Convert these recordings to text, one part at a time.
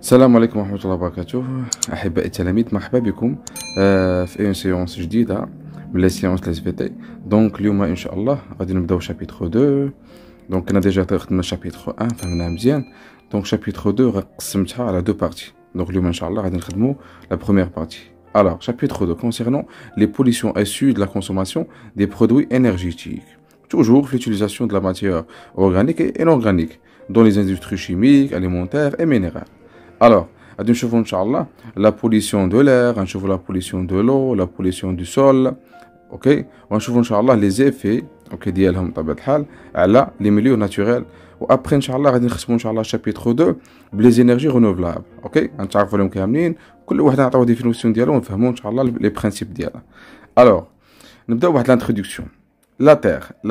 السلام عليكم ورحمة الله وبركاته. أحبائي التلاميذ، مرحبا بكم في اون سيونس جديدة من لي سيونس لي في تي. دونك اليوم إن شاء الله غادي نبداو شابيتر 2. دونك أنا ديجا خدمنا شابيتر 1 فهمناها مزيان. دونك شابيتر 2 قسمتها على دو بارتي. دونك اليوم إن شاء الله غادي نخدمو لا بروميير بارتي. Alors, chapitre 2 concernant les pollutions issues de la consommation des produits énergétiques. Toujours l'utilisation de la matière organique et inorganique dans les industries chimiques, alimentaires et minérales. Alors, غادي نشوفوا إن شاء الله la pollution de l'air, غنشوفوا la pollution de l'eau, la pollution du sol, اوكي، وغنشوفوا إن شاء الله les effets اوكي ديالهم بطبيعة الحال على les milieux naturels. وابخي ان شاء الله غادي نختموا ان شاء الله شابيتر 2 بلي انرجي رينوفلابل. اوكي، غنتعرفوا عليهم كاملين، كل واحد نعطيو ديفينيسيون ديالو ونفهموا ان شاء الله لي برينسيپ ديالها. الوغ نبداو بواحد لانتروداكسيون. La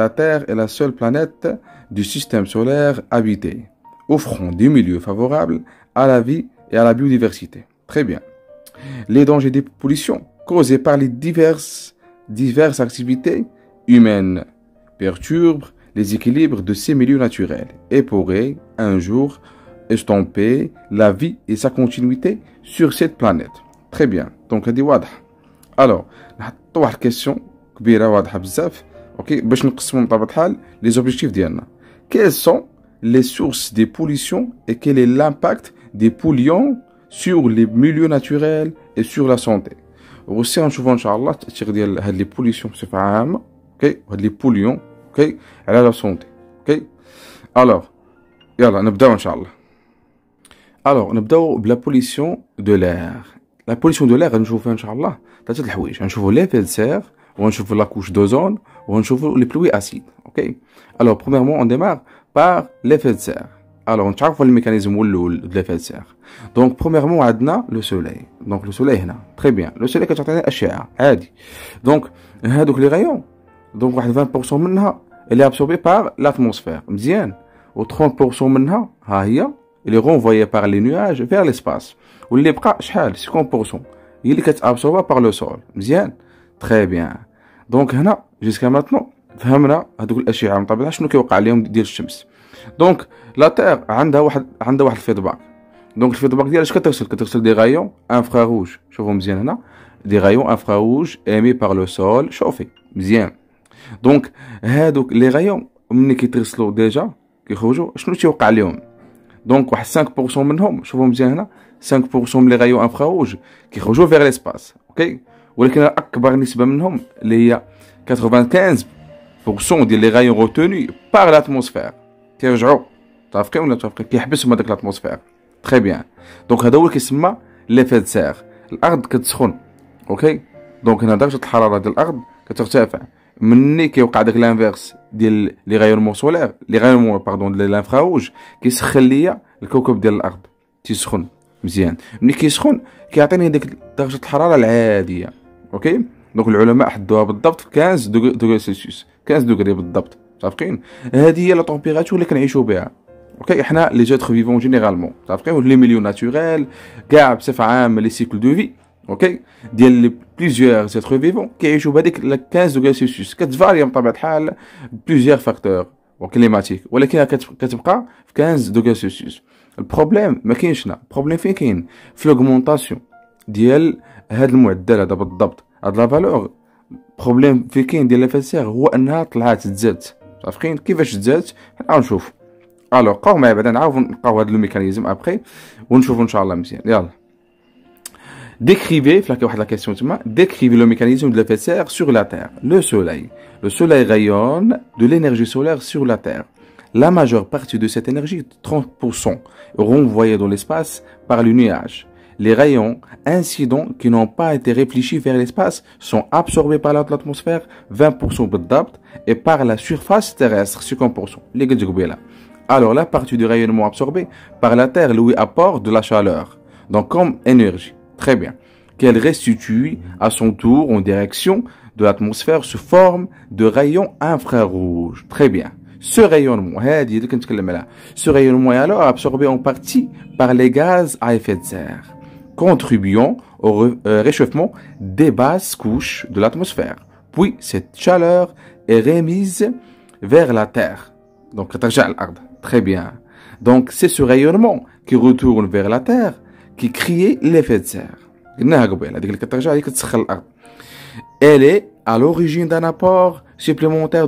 Terre est la seule planète du système solaire habitée, offrant des milieux favorables à la vie et à la biodiversité. Très bien. Les dangers des pollutions causées par les diverses activités humaines perturbent les équilibres de ces milieux naturels et pourraient un jour estomper la vie et sa continuité sur cette planète. Très bien. Donc, هذه واضحة. Alors, نحطوا واحد الكيسيون كبيرة واضحة بزاف. اوكي، باش نقسموا بطبيعة الحال لي زوبجيكتيف ديالنا. Quelles sont les sources des pollutions et quel est l'impact des polluants sur les milieux naturels et sur la santé. aussi غنشوفوا ان شاء الله التأثير ديال هاد لي بوليسيون بصفة عامة. اوكي، وهاد لي بوليون اوكي على لا سونتي. اوكي، الوغ يلا نبداو ان شاء الله. الوغ نبداو بلا بوليسيون دو لير. لا بوليسيون دو لير غنشوفوها ان شاء الله ثلاثه الحوايج. غنشوفوا ليفي دو سير، وغنشوفوا لا كوش دوزون، وغنشوفوا لي بلوي اسيد. اوكي، الوغ برومييرمون اون ديمار بار ليفي دو سير. الوغ نتعرفوا الميكانيزم الاول د ليفي دو سير. دونك برومييرمون عندنا لو سولاي. دونك لو سولاي هنا تري بيان. لو سولاي كتعطينا الاشعه عادي. دونك هادوك لي غايون دونك واحد 20% منها اللي ابسوربي بار لاتموسفير مزيان، و 30% منها ها هي اللي رونفويي بار لي نواج فير ليسباس، واللي بقى شحال 50% هي اللي كتابسوربا بار لو سول مزيان. تري بيان. دونك هنا جيسكا ماتنو فهمنا هذوك الاشعه من طبيعتها شنو كيوقع عليهم ديال الشمس. دونك لا تير عندها واحد الفيدباك. دونك الفيدباك ديالها اش كترسل دي غايون انفراروج. شوفوا مزيان هنا دي غايون انفراروج ايمي بار لو سول شوفي مزيان. دونك هادوك لي غايون ملي كيترسلوا ديجا كيخرجوا شنو تيوقع عليهم. دونك واحد 5% منهم شوفوا مزيان هنا 5% من لي غايون انفراروج كيخرجوا فيغ ليسباس. اوكي، ولكن اكبر نسبه منهم اللي هي 95% ديال لي غايون روتوني بار لاتموسفير كيرجعوا متفقين ولا متفقين كيحبسوا هذاك لاتموسفير. تري بيان. دونك هذا هو اللي كيسمى ليفي دو سير. الارض كتسخن. اوكي، دونك هنا درجه الحراره ديال الارض كترتفع. مني كيوقع داك لانفيرس ديال لي غايونمون سولير، لي غايونمون باردون ديال الانفراروج كيسخن ليا الكوكب ديال الارض تيسخن مزيان. ملي كيسخن كيعطيني ديك درجه الحراره العاديه. اوكي، دونك العلماء حدوها بالضبط في 15 دوغري سلسيوس، 15 دوغري بالضبط متفقين. هذه هي لا طومبيراتور اللي كنعيشوا بها. اوكي، احنا لي زيتر فيفون جينيرالمون متفقين، لي ميليو ناتوريل كاع بصفه عامه لي سيكل دو في. اوكي، ديال لي بليزيور زيتر فيفون كيعيشوا بهذيك 15 دوغري سلسيوس. كتفاريا بطبيعه الحال بليزيور فاكتور كليماتيك، ولكن كتبقى في 15 دوغري سلسيوس. البروبليم ما كاينش هنا. البروبليم فين كاين؟ في لوغمونطاسيون ديال هذا المعدل هذا بالضبط. هاد لا فالور بروبليم فين كاين ديال لافاسير هو انها طلعت تزادت. متفقين كيفاش تزادت؟ حنا غنشوف. الو بقاو معايا بعدا نعاودو نلقاو هاد الميكانيزم ابخي ونشوفو ان شاء الله مزيان. يلا décrivez فلا واحد لا كيسيون تما. décrivez le mécanisme de l'effet de serre sur la terre. Le soleil rayonne de l'énergie solaire sur la terre. La majeure partie de cette énergie, 30%, est renvoyée dans l'espace par le nuage. Les rayons incidents qui n'ont pas été réfléchis vers l'espace sont absorbés par l'atmosphère, 20% بالضبط, et par la surface terrestre, 50%. Les gars, alors la partie du rayonnement absorbé par la Terre lui apporte de la chaleur, donc comme énergie. Très bien. Qu'elle restitue à son tour en direction de l'atmosphère sous forme de rayons infrarouges. Très bien. Ce rayonnement est alors absorbé en partie par les gaz à effet de serre, contribuant au réchauffement des basses couches de l'atmosphère. Puis cette chaleur est remise vers la Terre. Donc, très bien. Donc, c'est ce rayonnement qui retourne vers la Terre كيكريي ليفي دو سير. قلناها قبيله هذيك اللي كترجع هي كتسخن الارض. Elle est à l'origine d'un apport supplémentaire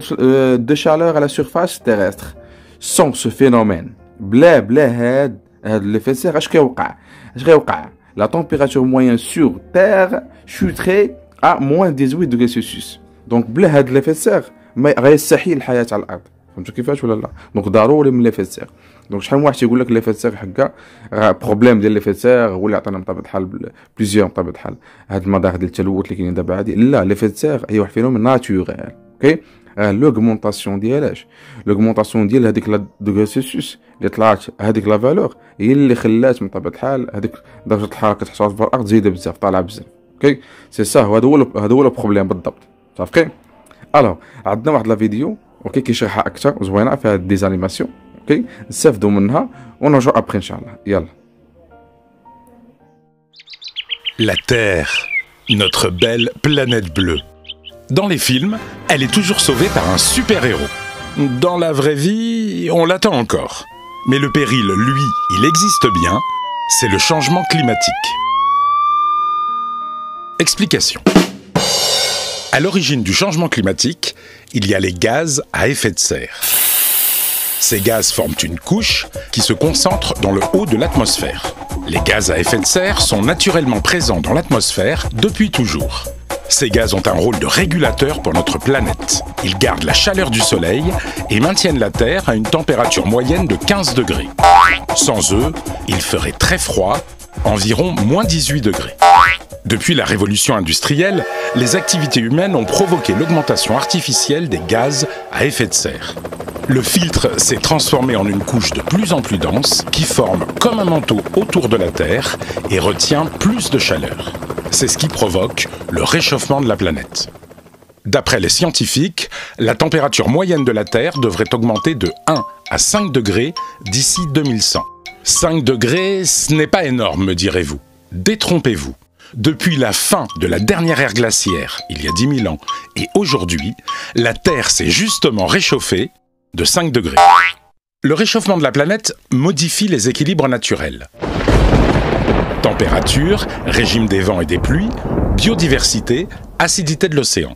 de chaleur à la surface terrestre. Sans ce phénomène, بلا هاد l'effet de serre, اش غيوقع la température moyenne sur Terre chuterait à moins 18 degrés Celsius. Donc بلا هاد l'effet de serre ما غيستحيل الحياة على الأرض. فهمتوا كيفاش ولا لا؟ دونك ضروري من l'effet de serre. دونك شحال من واحد تيقول لك l'effet de serre حكا بروبليم ديال l'effet de serre هو اللي عطانا بطبيعة الحال بليزيور بطبيعة الحال هاد المظاهر ديال التلوث اللي كاينين دابا هادي. لا l'effet de serre هي واحد فينومين ناتوريل. اوكي لوغمونطاسيون ديالاش لوغمونطاسيون ديال هذيك لا دوغري سيلسيوس اللي طلعت هذيك لا فالور هي اللي خلات من طبيعه الحال هذيك درجه الحراره كتحصل في الارض زايده بزاف طالعه بزاف. اوكي سي سا هذا هو البروبليم بالضبط. صافي الوغ عندنا واحد لا فيديو اوكي كيشرحها اكثر وزوينه فيها ديزانيماسيون. اوكي نستافدوا منها ونرجعوا ابري ان شاء الله. يلا. La Terre, notre belle planète bleue. Dans les films, elle est toujours sauvée par un super-héros. Dans la vraie vie, on l'attend encore. Mais le péril, lui, il existe bien, c'est le changement climatique. Explication. À l'origine du changement climatique, il y a les gaz à effet de serre. Ces gaz forment une couche qui se concentre dans le haut de l'atmosphère. Les gaz à effet de serre sont naturellement présents dans l'atmosphère depuis toujours. Ces gaz ont un rôle de régulateur pour notre planète. Ils gardent la chaleur du soleil et maintiennent la Terre à une température moyenne de 15 degrés. Sans eux, il ferait très froid, environ moins 18 degrés. Depuis la révolution industrielle, les activités humaines ont provoqué l'augmentation artificielle des gaz à effet de serre. Le filtre s'est transformé en une couche de plus en plus dense qui forme comme un manteau autour de la Terre et retient plus de chaleur. C'est ce qui provoque le réchauffement de la planète. D'après les scientifiques, la température moyenne de la Terre devrait augmenter de 1 à 5 degrés d'ici 2100. 5 degrés, ce n'est pas énorme, me direz-vous. Détrompez-vous. Depuis la fin de la dernière ère glaciaire, il y a 10 000 ans, et aujourd'hui, la Terre s'est justement réchauffée de 5 degrés. Le réchauffement de la planète modifie les équilibres naturels. Température, régime des vents et des pluies, biodiversité, acidité de l'océan.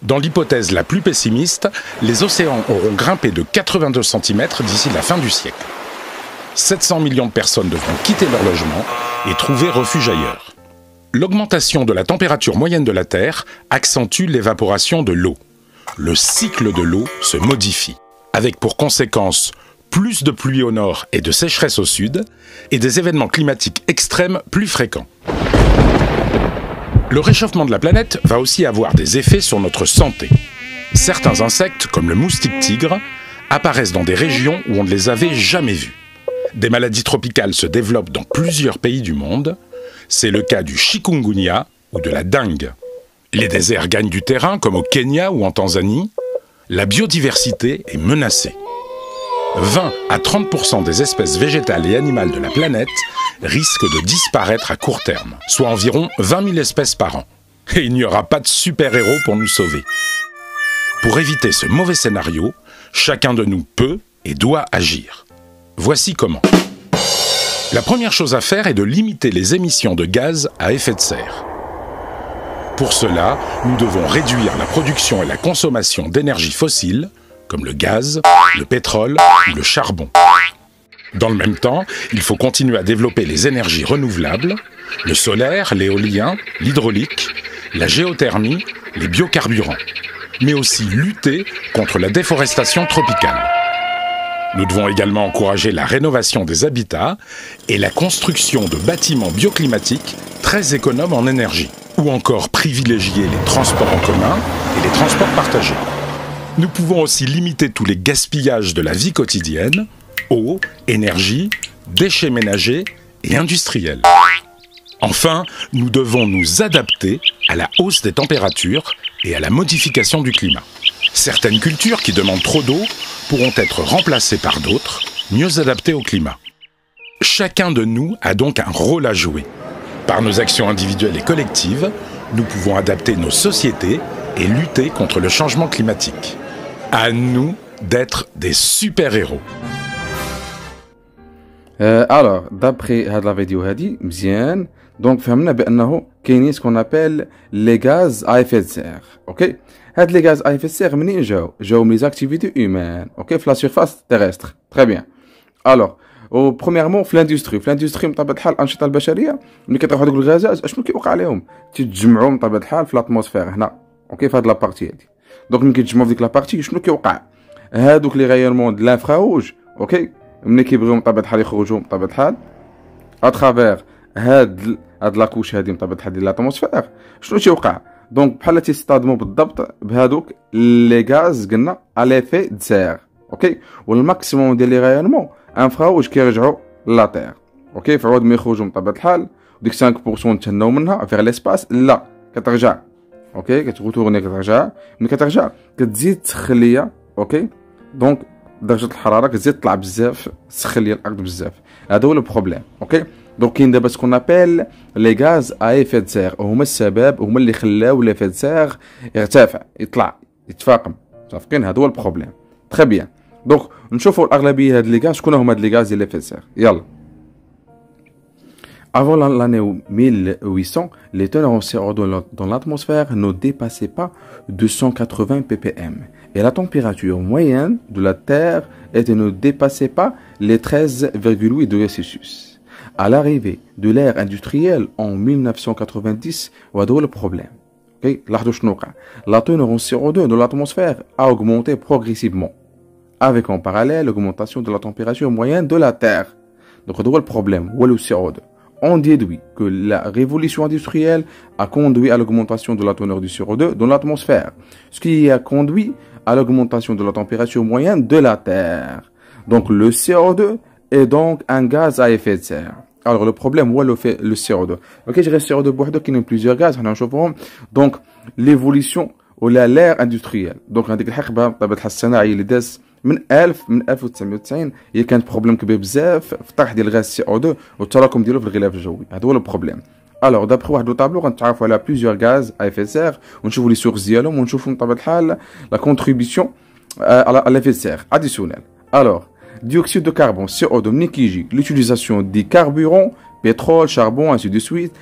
Dans l'hypothèse la plus pessimiste, les océans auront grimpé de 82 cm d'ici la fin du siècle. 700 millions de personnes devront quitter leur logement et trouver refuge ailleurs. L'augmentation de la température moyenne de la Terre accentue l'évaporation de l'eau. Le cycle de l'eau se modifie, avec pour conséquence plus de pluie au nord et de sécheresse au sud, et des événements climatiques extrêmes plus fréquents. Le réchauffement de la planète va aussi avoir des effets sur notre santé. Certains insectes, comme le moustique tigre, apparaissent dans des régions où on ne les avait jamais vus. Des maladies tropicales se développent dans plusieurs pays du monde. C'est le cas du chikungunya ou de la dengue. Les déserts gagnent du terrain, comme au Kenya ou en Tanzanie. La biodiversité est menacée. 20 à 30% des espèces végétales et animales de la planète risquent de disparaître à court terme, soit environ 20 000 espèces par an. Et il n'y aura pas de super-héros pour nous sauver. Pour éviter ce mauvais scénario, chacun de nous peut et doit agir. Voici comment. La première chose à faire est de limiter les émissions de gaz à effet de serre. Pour cela, nous devons réduire la production et la consommation d'énergie fossile, comme le gaz, le pétrole ou le charbon. Dans le même temps, il faut continuer à développer les énergies renouvelables, le solaire, l'éolien, l'hydraulique, la géothermie, les biocarburants, mais aussi lutter contre la déforestation tropicale. Nous devons également encourager la rénovation des habitats et la construction de bâtiments bioclimatiques très économes en énergie, ou encore privilégier les transports en commun et les transports partagés. Nous pouvons aussi limiter tous les gaspillages de la vie quotidienne, eau, énergie, déchets ménagers et industriels. Enfin, nous devons nous adapter à la hausse des températures et à la modification du climat. Certaines cultures qui demandent trop d'eau pourront être remplacées par d'autres, mieux adaptées au climat. Chacun de nous a donc un rôle à jouer. Par nos actions individuelles et collectives, nous pouvons adapter nos sociétés et lutter contre le changement climatique. À nous d'être des super-héros. الوغ دابخي هاد لا فيديو هادي مزيان دونك فهمنا بانه كاينين سكون ابل لي غاز ا ايفي دو سير اوكي هاد لي غاز ا ايفي دو سير منين جاو من لي زاكتيفيتي هيومان اوكي في لا سيرفاس تيرستر تري بيان الوغ و برومييرمون في الاندستري بطبيعه الحال الانشطه البشريه ملي كيطيحوا هذوك الغازات اشنو كيوقع لهم تيتجمعوا بطبيعه الحال في لاتموسفير هنا اوكي في هاد لابارتي هادي دونك ملي كيتجمعوا في ديك لابارتي شنو كيوقع هادوك لي غيرمون د لانفراروج اوكي ملي كيبغيو بطبيعه الحال يخرجوا بطبيعه الحال اترافير هاد لاكوش هادي بطبيعه الحال ديال لاتموسفير شنو تيوقع دونك بحال تيصطدموا بالضبط بهادوك لي غاز قلنا اليفي دو سير اوكي والماكسيموم ديال لي غيرمون انفراروج كيرجعوا لا تير اوكي فعوض ما يخرجوا بطبيعه الحال ديك 5% نتهناو منها فيغ ليسباس لا كترجع اوكي كتغوتورني كترجع ملي كترجع كتزيد تسخن ليا اوكي دونك درجه الحراره كتزيد تطلع بزاف تسخن ليا الارض بزاف هذا هو البروبليم اوكي دونك كاين دابا سكون ابل لي غاز ا ايفي دو سير هما السبب هما اللي خلاو ليفي دو سير يرتفع يطلع يتفاقم متفقين هذا هو البروبليم تري بيان دونك نشوفوا الاغلبيه هاد لي غاز شكون هما هاد لي غاز ديال ليفي دو سير يلا. Avant l'année 1800, les teneurs en CO2 dans l'atmosphère ne dépassaient pas 280 ppm et la température moyenne de la Terre ne dépassait pas les 13,8 degrés Celsius. À l'arrivée de l'ère industrielle en 1990, on a le problème. Okay? La teneur en CO2 dans l'atmosphère a augmenté progressivement, avec en parallèle l'augmentation de la température moyenne de la Terre. Donc, on a le problème, ou le CO2. On déduit que la révolution industrielle a conduit à l'augmentation de la teneur du CO2 dans l'atmosphère, ce qui a conduit à l'augmentation de la température moyenne de la Terre. Donc le CO2 est donc un gaz à effet de serre. Alors le problème, où est le CO2 ok, je reste CO2 pour qu'il y a plusieurs gaz, donc l'évolution ou l'ère industrielle. Donc هذيك الحقبة طبعا الصناعي اللي داز من 1990 هي كانت بروبليم كبير بزاف في الطرح ديال الغاز سي او 2 والتراكم ديالو في الغلاف الجوي هذا هو البروبليم. الوغ دابخي واحد لو طابلو غنتعرفوا على بليزيور غاز ا ايفي سير ونشوفوا لي سورس ديالهم ونشوفوا بطبيعه الحال لا كونتريبيسيون على ليفي سير اديسيونيل. الوغ dioxyde de carbone CO2 ملي كيجي لوتيليزاسيون دي كاربورون بترول شاربون انسي دو سويت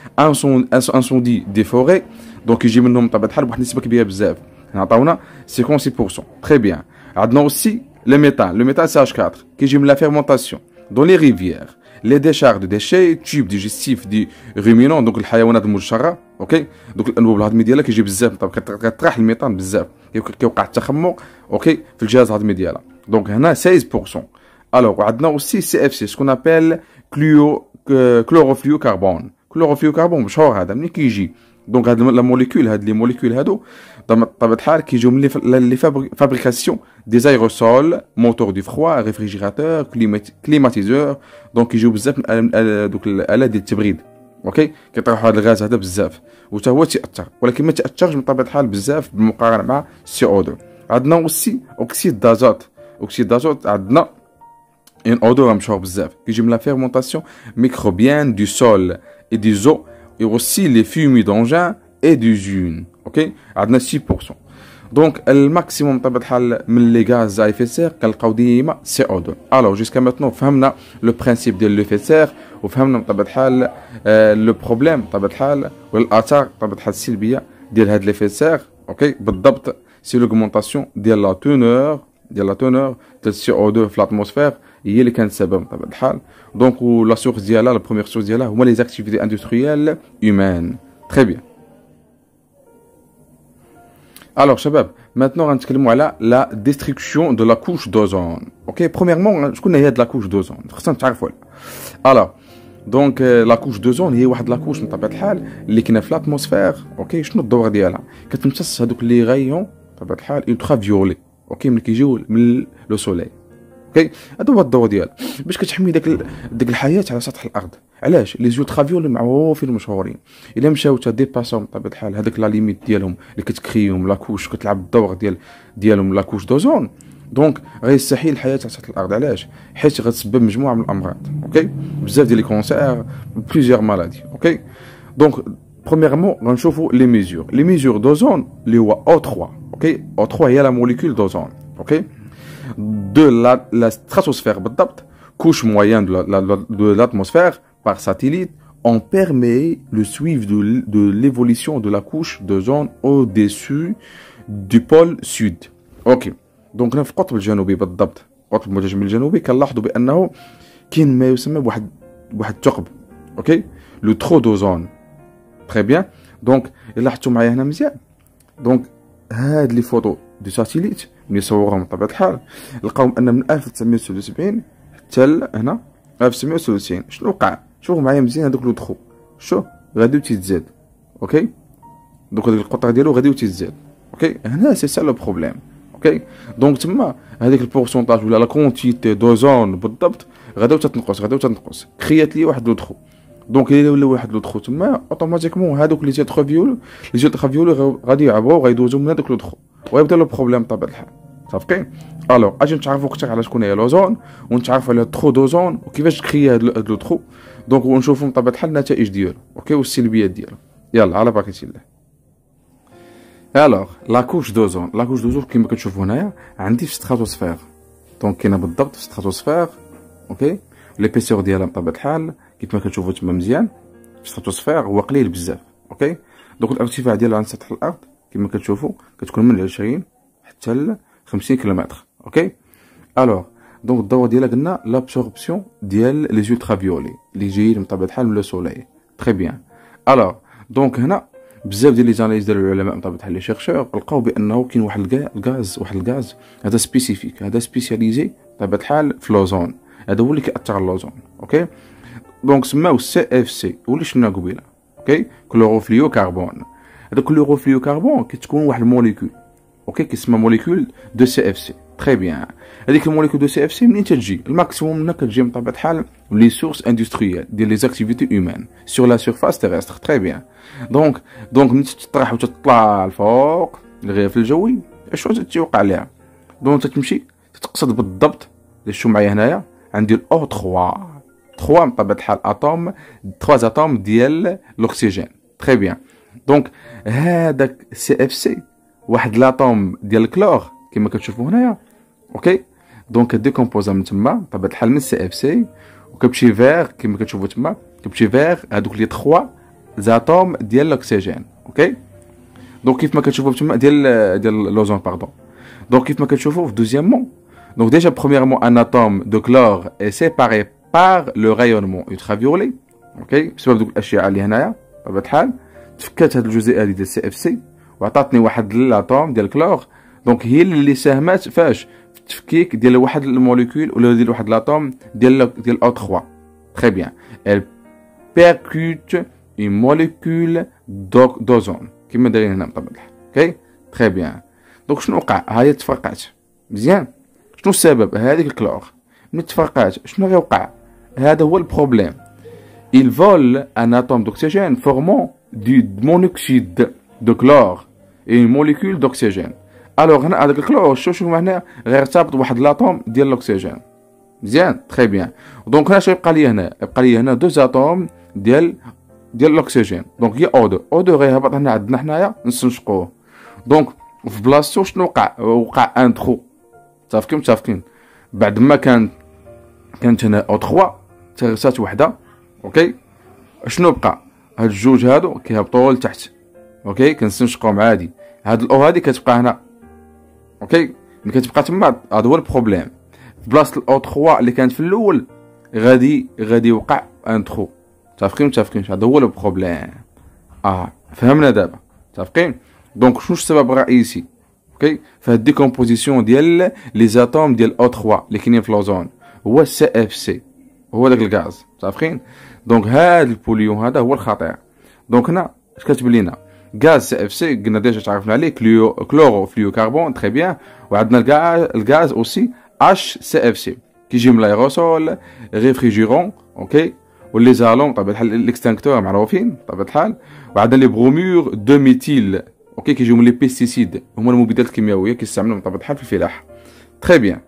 انسوندي دي فوري دونك يجي منهم بطبيعه الحال بواحد النسبه كبيره بزاف عطاونا 56% تري بيان. عندنا اوسي le méthane CH4 qui gère la fermentation dans les rivières, les décharges de déchets, tubes digestifs des ruminants donc الحيوانات المجشرة اوكي دوك الانبوب الهضمي ديالها كيجي بزاف طب كتطرح الميثان بزاف كيوقع التخمق اوكي في الجهاز الهضمي ديالها دونك هنا 16%. الوغ عندنا اوسي سي اف سي سكون ابل كلوروفلوكربون مشهور هذا ملي كيجي دونك هاد لا موليكول هاد لي موليكول هادو بطبيعه الحال كيجيو من لي فابريكاسيون دي ايروسول موتور دو فروا ريفريجيراتور كليماتيزور دونك كيجيو بزاف من دوك الالات ديال التبريد اوكي كيطيحوا هذا الغاز هذا بزاف وتا هو تاثر ولكن ما تاثرش بطبيعه الحال بزاف بالمقارنه مع سي او 2. عندنا اوسي اوكسيد دازوت عندنا ان اودور مشهور بزاف كيجي من لا فيرمونطاسيون ميكروبيان دو سول اي دي زو et aussi les fumées d'engins et d'usines. Ok, عندنا 6%. Donc le maximum طبعا الحال من les gaz à effet de serre كنلقاو ديما CO2. Alors jusqu'à maintenant فهمنا le principe ديال l'effet de serre وفهمنا بطبيعة الحال le problème بطبيعة الحال والآثار بطبيعة الحال السلبية ديال هاد l'effet de serre. Ok, بالضبط c'est l'augmentation ديال la teneur ديال CO2 في l'atmosphère هي اللي كانت السبب بطبيعة الحال. دونك لا سورس ديالها لا بروميير سورس ديالها هما لي زاكتيفيتي اندستريال هيومان. تري بيان. الوغ شباب مانتنو غنتكلموا على لا ديستركسيون دو لا كوش دوزون. اوكي برومييرمون شكون هي هاد لا كوش دوزون خصنا نتعرفوا عليها. الوغ دونك لا كوش دوزون هي واحد لا كوش من طبيعة الحال اللي كاينه في لاتموسفير. اوكي شنو الدور ديالها كتمتص هذوك لي غايون بطبيعة الحال الترا فيولي اوكي ملي كيجيو من لو سوليل. اوكي هذا هو الضوء ديالها باش كتحمي ديك الحياه على سطح الارض. علاش لي زو ترافيول معروفين مشهورين الا مشاو ديباساو بطبيعه الحال هذاك لا ليميت ديالهم اللي كتكريهم لاكوش كتلعب الدور ديالهم لاكوش دوزون دونك غيستحيل الحياه على سطح الارض. علاش حيت غتسبب مجموعه من الامراض اوكي بزاف ديال لي كونسير بليزيور مالادي. اوكي دونك برومييرمون غنشوفوا لي ميزور دوزون اللي هو O3. اوكي O3 هي لا موليكول دوزون اوكي de la stratosphère بالضبط couche moyenne de l'atmosphère par satellite, on permet le suivi de l'évolution de la couche d'ozone au-dessus du pôle sud. Ok. Donc هنا في القطب الجنوبي بالضبط، القطب المتجمد الجنوبي كنلاحظوا بانه كاين ما يسمى بواحد الثقب. اوكي، لو ترو دوزون. تري بيان. دونك الا لاحظتوا معايا هنا مزيان، دونك هاد لي فوتو دو ساتيليت ملي صوروهم بطبيعه الحال لقاو ان من 1979 حتى هنا 1993 شنو وقع؟ شوفوا معايا مزيان هذوك لو ترو، شوف غادي تيتزاد. اوكي، دوك هذيك القطر ديالو غادي تيتزاد. اوكي، هنا سي سا لو بروبليم. اوكي، دونك تما هذيك البورسونتاج ولا لا كونتيتي دوزون بالضبط غادي تنقص كريات لي واحد لو ترو. دونك الا ولا واحد لو ترو تما اوتوماتيكمون هذوك لي زيترو غادي يعبروا غيدوزو من هذوك لو ترو ويبدا لو بروبليم بطبيعه الحال. صافي. الوغ اجي نتعرفوا اكثر على شكون هي لوزون ونتعرفوا على ترو دوزون وكيفاش تكري هاد لو ترو، دونك ونشوفوا بطبيعه الحال النتائج ديالو. اوكي، والسلبيات ديالو. يلا على بركه الله. الوغ لا كوش دوزون، كيما كتشوفوا هنايا عندي في ستراتوسفير، دونك كاينه بالضبط في ستراتوسفير. اوكي، ليبيسور ديالها بطبيعه الحال كيف ما كتشوفوا تما مزيان في ستراتوسفير هو قليل بزاف. اوكي، دونك الارتفاع ديالها عن سطح الارض كيما كتشوفوا كتكون من 20 حتى ل 50 كيلومتر. اوكي، الوغ دونك الضوء ديالها قلنا لابسوربسيون ديال لي زولترافيولي اللي جايين بطبيعه الحال من لو سولاي. تري بيان. الوغ دونك هنا بزاف ديال لي زاناليز ديال العلماء بطبيعه الحال لي شيرشور لقاو بانه كاين واحد الغاز هذا سبيسيفيك، هذا سبيسياليزي بطبيعه الحال في لوزون، هذا هو اللي كيأثر على اللوزون. اوكي، دونك سماو سي اف سي واللي شفنا قبيله. اوكي، كلوروفليو كربون. هذا كلوروفليو كربون كتكون واحد الموليكول، اوكي، كيسمى موليكول دو سي اف سي. تري بيان. هذيك الموليكول دو سي اف سي منين تجي؟ الماكسيموم منها كتجي بطبيعه الحال لي سورس اندستريال ديال لي اكتيفيتي هيومان سور لا سيرفاس تيرستر. تري بيان. دونك ملي تطرح وتطلع الفوق الغلاف الجوي اش تيوقع ليها؟ دونك تتمشي تتقصد بالضبط شو معايا هنايا عندي الاو 3 بطبيعه الحال اتوم 3 اتوم ديال الاكسجين. تري بيان. دونك هذاك سي اف سي واحد لاتوم ديال الكلور كما كتشوفوا هنايا. اوكي، دونك كديكومبوزا من تما بطبيعه الحال من سي اف سي وكتمشي فيغ كما كتشوفوا تما كتمشي فيغ هذوك لي 3 زاتوم ديال الاكسجين. اوكي، دونك كيف ما كتشوفوا تما ديال لوزون باردون. دونك كيف ما كتشوفوا في دوزيامون دونك ديجا برومييرمون ان اتوم دو كلور اي سيباري بار لو رايونمون ultraviolet. اوكي، بسبب دوك الاشعه اللي هنايا بطبيعه الحال تفكات هاد الجزيئه هذه ديال سي اف سي وعطاتني واحد لاتوم ديال كلور. دونك هي اللي ساهمات فاش في التفكيك ديال واحد الموليكول ولا ديال واحد لاتوم ديال او 3. تري بيان. ال بيركوت اون موليكول دوزون كيما دايرين هنا بطبيعه الحال. اوكي، تري بيان. دونك شنو وقع؟ هاهي تفرقات مزيان. شنو السبب؟ هذيك الكلور ملي تفرقات شنو غيوقع؟ هذا هو البروبليم. il vole un atome d'oxygène formant du monoxyde de chlore et une molécule d'oxygène. الوغ هنا هذاك الكلور شوف هنا غيرتبط بواحد لاتوم ديال الاكسجين. مزيان. تري بيان. دونك هنا شنو يبقى لي هنا؟ يبقى لي هنا 2 اتوم ديال الاكسجين. دونك هي او 2 غيهبط هنا عندنا حنايا نستنشقوه. دونك في بلاصتو شنو وقع ان ترو. متفقين بعد ما كانت هنا او 3 تغرسات وحده. اوكي، شنو بقى؟ هاد الجوج هادو كيهبطوا لتحت. اوكي، كنستنشقوهم عادي. هاد الاو هادي كتبقى هنا. اوكي، ملي كتبقى تما هذا هو البروبليم. في بلاصه الاو 3 اللي كانت في الاول غادي يوقع ان ترو. متفقين هذا هو البروبليم. فهمنا دابا؟ متفقين. دونك شنو السبب الرئيسي؟ اوكي، فهاد ديكومبوزيسيون ديال لي زاتوم ديال او 3 اللي كاينين في لوزون هو السي اف سي، هو داك الغاز. متفقين. دونك هاد البوليون هذا هو الخطير. دونك هنا اش كتبان لينا؟ غاز سي اف سي قلنا ديجا تعرفنا عليه كلوروفليو كربون. تري بيان. وعندنا الغاز اوسي اش سي اف سي كيجي من الايروسول ريفريجيرون. اوكي، واللي زالون بطبيعه الحال الاكستانكتور معروفين بطبيعه الحال. وعندنا لي برومور دو ميثيل. اوكي، كيجيو من لي بيستيسيد هما المبيدات الكيميائيه كيستعملوا بطبيعه الحال في الفلاحه. تري بيان.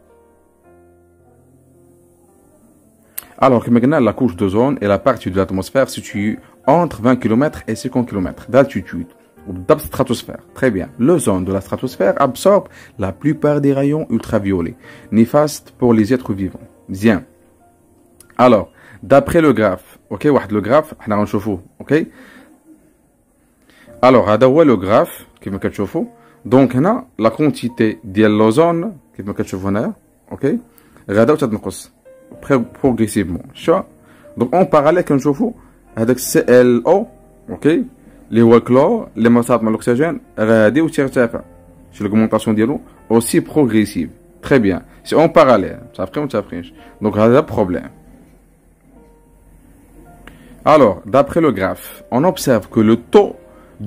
Alors, comme on a la couche d'ozone est la partie de l'atmosphère située entre 20 km et 50 km d'altitude. Dans la stratosphère. Très bien. L'ozone de la stratosphère absorbe la plupart des rayons ultraviolets, néfastes pour les êtres vivants. Bien. Alors, d'après le graphe, ok, le graphe, on va voir, ok. Alors, هذا هو le graphe كيف كتشوفوا. Donc هنا la quantité ديال l'ozone كيف كتشوفوا هنايا، ok. غادا وتنقص progressivement. شو؟ Donc en parallèle كنشوفوا هذاك ClO، ok، اللي هو الكلور اللي مرتبط مع الاكسجين غادي وترتفع. شي l'augmentation ديالو aussi progressive. Très bien. C'est en parallèle. Donc هذا problème. Alors, d'après le graphe, on observe que le taux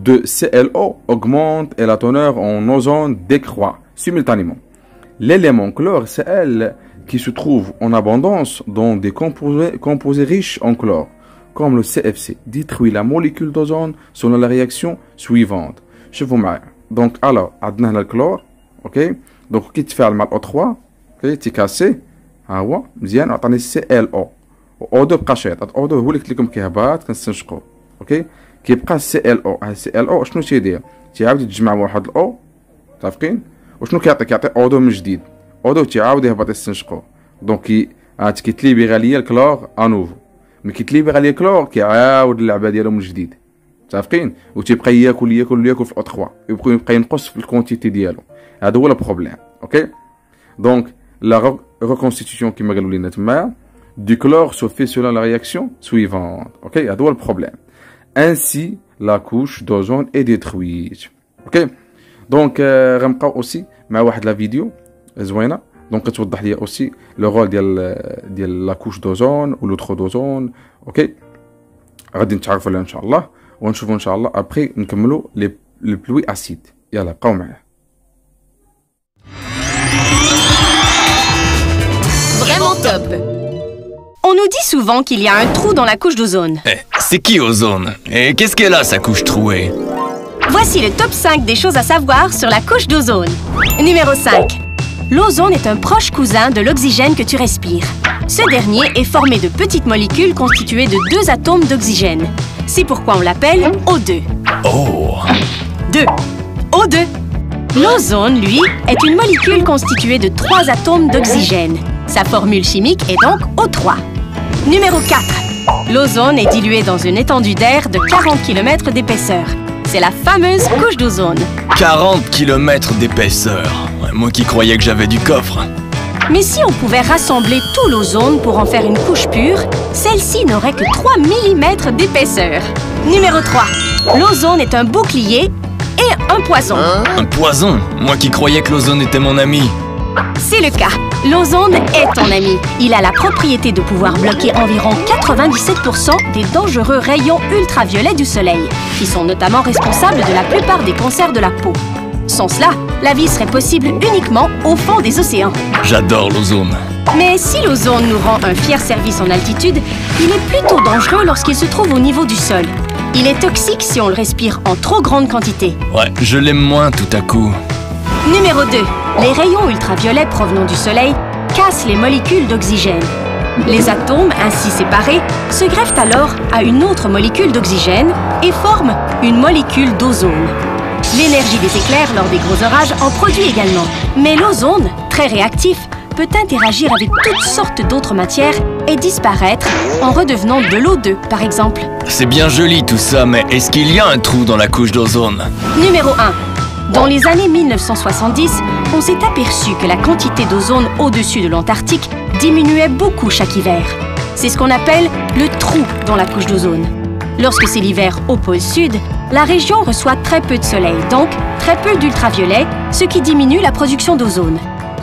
de ClO augmente et la teneur en ozone décroît simultanément. L'élément chlore, Cl, qui se trouve en abondance dans des composés riches en chlore, comme le CFC, détruit la molécule d'ozone selon la réaction suivante. Je vous mets. Donc, alors, on a le chlore, ok? Donc, qui te fait le mal O3, ok? Tu casses, ah ouais, bien, on a ClO. O2 بقى شايط. O2 هو اللي قلت لكم كيهبط كنستنشقوه، اوكي. كيبقى ClO. ClO شنو تيدير؟ تيعاود يتجمع واحد الاو، متفقين؟ وشنو كيعطي O2 من جديد. O2 تيعاود يهبط يستنشقوه. دونك كيتليبيغا ليا الكلور انوفو. ملي كيتليبيغا ليا الكلور كيعاود اللعبه ديالو من جديد، متفقين؟ وتيبقى ياكل في O3، يبقى ينقص في الكونتيتي ديالو. هذا هو البروبليم، اوكي. دونك لا reconstitution كيما قالوا لنا تما du chlore se fait selon la réaction suivante. Ok, il y a deux problèmes. Ainsi, la couche d'ozone est détruite. Ok, donc, غنبقاو aussi مع واحد la vidéo زوينة. Donc, توضح لي aussi le rôle ديال la couche d'ozone ou le trou d'ozone. Ok, غادي نتعرفوا عليها إن شاء الله ونشوفوا إن شاء الله après نكملوا les pluies acides. يلا بقاو معايا. Vraiment top. On nous dit souvent qu'il y a un trou dans la couche d'ozone. C'est qui ozone? Et qu'est-ce qu'elle a, sa couche trouée? Voici le top 5 des choses à savoir sur la couche d'ozone. Numéro 5. L'ozone est un proche cousin de l'oxygène que tu respires. Ce dernier est formé de petites molécules constituées de 2 atomes d'oxygène. C'est pourquoi on l'appelle O2. Oh! 2. O2. L'ozone, lui, est une molécule constituée de 3 atomes d'oxygène. Sa formule chimique est donc O3. Numéro 4. L'ozone est dilué dans une étendue d'air de 40 km d'épaisseur. C'est la fameuse couche d'ozone. 40 km d'épaisseur. Moi qui croyais que j'avais du coffre. Mais si on pouvait rassembler tout l'ozone pour en faire une couche pure, celle-ci n'aurait que 3 mm d'épaisseur. Numéro 3. L'ozone est un bouclier et un poison. Un poison? Moi qui croyais que l'ozone était mon ami. C'est le cas. L'ozone est ton ami. Il a la propriété de pouvoir bloquer environ 97% des dangereux rayons ultraviolets du soleil, qui sont notamment responsables de la plupart des cancers de la peau. Sans cela, la vie serait possible uniquement au fond des océans. J'adore l'ozone. Mais si l'ozone nous rend un fier service en altitude, il est plutôt dangereux lorsqu'il se trouve au niveau du sol. Il est toxique si on le respire en trop grande quantité. Ouais, je l'aime moins tout à coup. Numéro 2. Les rayons ultraviolets provenant du soleil cassent les molécules d'oxygène. Les atomes, ainsi séparés, se greffent alors à une autre molécule d'oxygène et forment une molécule d'ozone. L'énergie des éclairs lors des gros orages en produit également. Mais l'ozone, très réactif, peut interagir avec toutes sortes d'autres matières et disparaître en redevenant de l'O2, par exemple. C'est bien joli tout ça, mais est-ce qu'il y a un trou dans la couche d'ozone? Numéro 1. Dans les années 1970, on s'est aperçu que la quantité d'ozone au-dessus de l'Antarctique diminuait beaucoup chaque hiver. C'est ce qu'on appelle le trou dans la couche d'ozone. Lorsque c'est l'hiver au pôle sud, la région reçoit très peu de soleil, donc très peu d'ultraviolets, ce qui diminue la production d'ozone.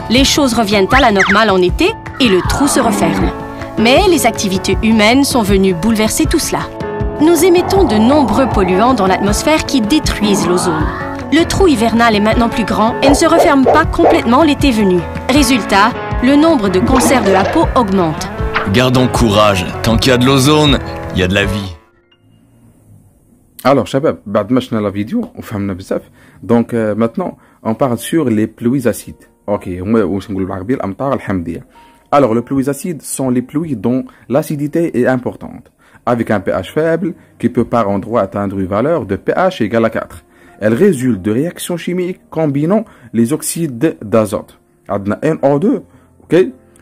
Les choses reviennent à la normale en été et le trou se referme. Mais les activités humaines sont venues bouleverser tout cela. Nous émettons de nombreux polluants dans l'atmosphère qui détruisent l'ozone. Le trou hivernal est maintenant plus grand et ne se referme pas complètement l'été venu. Résultat, le nombre de cancers de la peau augmente. Gardons courage. Tant qu'il y a de l'ozone, il y a de la vie. Alors, شباب, بعد ما شفنا la vidéo وفهمنا بزاف, donc maintenant on parle sur les pluies acides. Ok, هما واش نقولوا بالعربية الأمطار الحمضية. Alors, les pluies acides sont les pluies dont l'acidité est importante, avec un pH faible qui peut par endroit atteindre une valeur de pH égale à 4. Elle résulte de réactions chimiques combinant les oxydes d'azote. عندنا NO2, ok,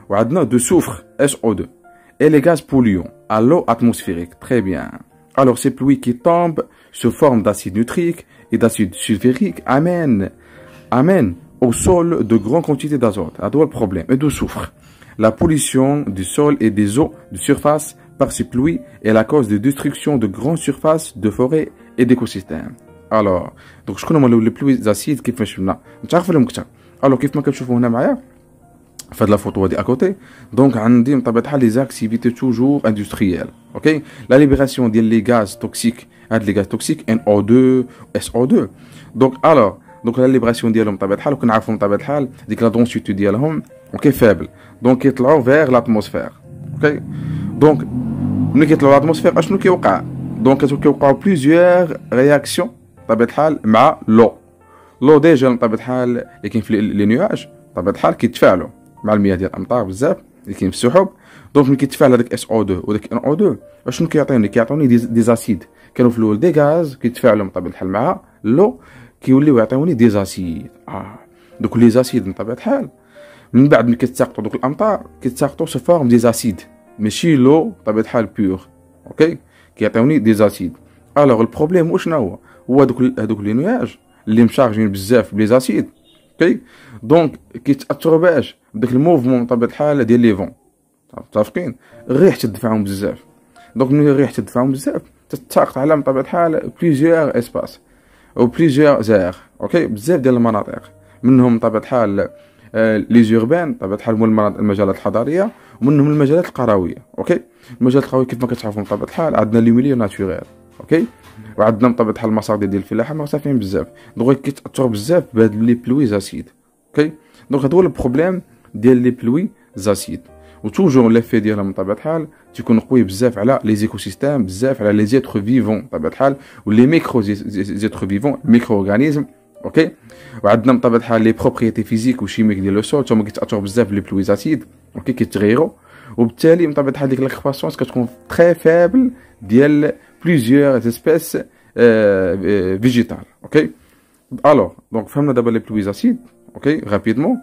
وعندنا de soufre, SO2. et les gaz polluants à l'eau atmosphérique. Très bien. Alors, ces pluies qui tombent sous forme d'acide nitrique et d'acide sulfurique amènent au sol de grandes quantités d'azote. À le problème et de soufre. La pollution du sol et des eaux de surface par ces pluies est la cause de destruction de grandes surfaces de forêts et d'écosystèmes. Alors, donc je connais les pluies acides كيفاش شفنا نتعرف لهم كثر. Alors كيف ما كتشوفوا هنا معايا في هاد لا فوتو هادي اكوتي دونك عندي بطبيعه الحال لي زاكتيفيتي توجور اندستريال اوكي لا ليبراسيون ديال لي غاز توكسيك هاد لي غاز توكسيك NO2 SO2 دونك دونك لا ليبراسيون ديالهم بطبيعه الحال وكنعرفوا بطبيعه الحال ديك لا دونسيتي ديالهم اوكي فابل دونك كيطلعوا فيغ لاتموسفير اوكي دونك ملي كيطلعوا لاتموسفير اشنو كيوقع دونك كيوقعوا بليزيور رياكسيون بطبيعه الحال مع لو ديجا بطبيعه الحال اللي كاين في لي نيواج بطبيعه الحال كيتفاعلوا مع المياه ديال الامطار بزاف اللي كاين في السحب دونك ملي كيتفاعل هذاك SO2 وداك NO2 اشنو كيعطيوني دي زاسيد كانوا في الاول دي غاز كيتفاعلوا بطبيعه الحال مع لو كيوليو يعطيوني دي زاسيد دوك لي زاسيد بطبيعه الحال من بعد ملي كتساقطوا دوك الامطار كيتساقطوا سو فورم دي زاسيد ماشي لو بطبيعه الحال بيور اوكي كيعطيوني دي زاسيد الوغ البروبليم واش هو هذوك لي نواج اللي مشارجين بزاف بلي زاسيد اوكي دونك كيتاثروا باش بداك الموفمون بطبيعه الحال ديال لي فون متفقين الريح تدفعهم بزاف دونك ملي الريح تدفعهم بزاف تتساقط على بطبيعه الحال بليزيور اسباس او بليزيور زير اوكي بزاف ديال المناطق منهم بطبيعه الحال لي زوربان بطبيعه الحال هما المجالات الحضاريه ومنهم المجالات القرويه اوكي المجالات القرويه كيف ما كتعرفوا بطبيعه الحال عندنا لي ميليو ناتوريل اوكي وعندنا بطبيعه الحال المصادر ديال الفلاحه مرتفعين بزاف دونك كيتاثروا بزاف بهاد لي بلوي زاسيد اوكي دونك هذا هو البروبليم ديال لي بلوي زاسيد وتوجور لافي ديالهم بطبيعه الحال تيكون قوي بزاف على لي زيكوسيستيم بزاف على لي زيتر فيفون بطبيعه الحال ولي ميكرو زيتر فيفون ميكرو اورغانيزم اوكي وعندنا بطبيعه الحال لي بروبريتي فيزيك وشيميك ديال لو سول تما كيتاثروا بزاف لي بلوي زاسيد اوكي كيتغيروا وبالتالي بطبيعه الحال ديك لا كرواسونس كتكون تري فابل ديال plusieurs espèces végétales. Ok. Alors, donc, faisons d'abord les pluies acides. Ok, rapidement.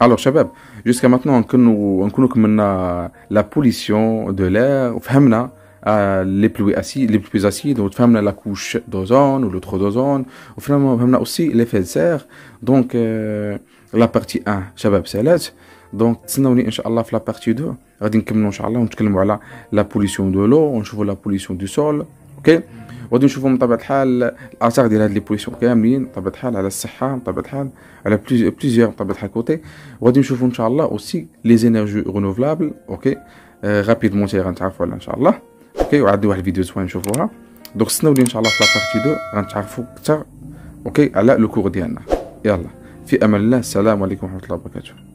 Alors, شباب, jusqu'à maintenant, on connaît la pollution de l'air. Faisons les pluies acides. On faisons la couche d'ozone ou le trop d'ozone. On faisons aussi l'effet de serre. Donc, la partie 1, شباب, c'est là. دونك تسناوني ان شاء الله في لا بارتي 2 غادي نكملوا ان شاء الله ونتكلموا على لا بوليسيون دو لو ونشوفوا لا بوليسيون دو سول اوكي وغادي نشوفوا بطبيعه الحال الاثار ديال هاد لي بوليسيون كاملين بطبيعه الحال على الصحه بطبيعه الحال على بليزيور بطبيعه الحال كوتي وغادي نشوفوا ان شاء الله اوسي لي زينيرجي رينوفلابل اوكي غابيدمون تي غنتعرفوا عليها ان شاء الله اوكي وعندي واحد الفيديو زوين نشوفوها دونك تسناوني ان شاء الله في لا بارتي 2 غنتعرفوا اكثر اوكي على لو كور ديالنا يلا في امان الله السلام عليكم ورحمه الله وبركاته